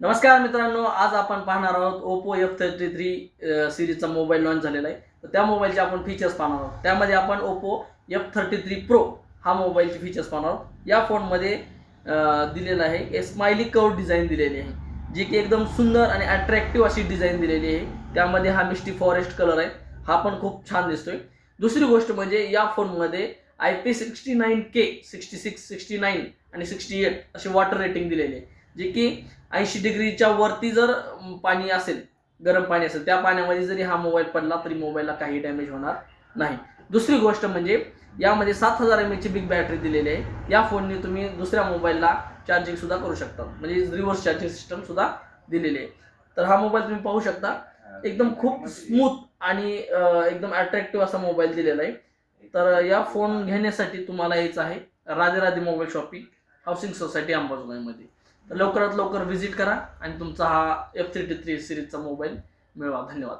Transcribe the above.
नमस्कार मित्रांनो, आज आपण पाहणार आहोत ओप्पो F33 सिरीजचा मोबाईल लॉन्च झालेला आहे. तर त्या मोबाईलचे आपण फीचर्स पाहणार आहोत. त्यामध्ये आपण ओप्पो F33 प्रो हा मोबाईलचे फीचर्स पाहणार आहोत. या फोनमध्ये दिलेला आहे एक स्माइली कर्व डिझाईन दिलेली आहे, जी की एकदम सुंदर आणि अट्रॅक्टिव्ह अशी डिझाईन दिलेली आहे. त्यामध्ये हा मिस्टी फॉरेस्ट कलर आहे, हा पण खूप छान दिसतोय. दुसरी गोष्ट म्हणजे या फोनमध्ये IP69K 66, 69 आणि 68 अशी वॉटर रेटिंग दिलेली आहे, जे की 80 डिग्रीच्या वरती जर पाणी असेल, गरम पाणी असेल, त्या पाण्यामध्ये जरी हा मोबाईल पडला तरी मोबाईलला काही डॅमेज होणार नाही. दुसरी गोष्ट म्हणजे यामध्ये 7000 mAh ची बिग बॅटरी दिलेली आहे. या फोनने तुम्ही दुसऱ्या मोबाईलला चार्जिंग सुद्धा करू शकता, म्हणजे रिव्हर्स चार्जिंग सिस्टम सुद्धा दिलेली आहे. तर हा मोबाईल तुम्ही पाहू शकता, एकदम खूप स्मूथ आणि एकदम अट्रॅक्टिव्ह असा मोबाईल दिलेला आहे. तर या फोन घेण्यासाठी तुम्हाला यायचं आहे Radhe mobile shopping, housing society अंबाजोगाईमध्ये. तर लवकरात लवकर व्हिजिट करा आणि तुमचा हा F33 सिरीजचा मोबाईल मिळवा. धन्यवाद.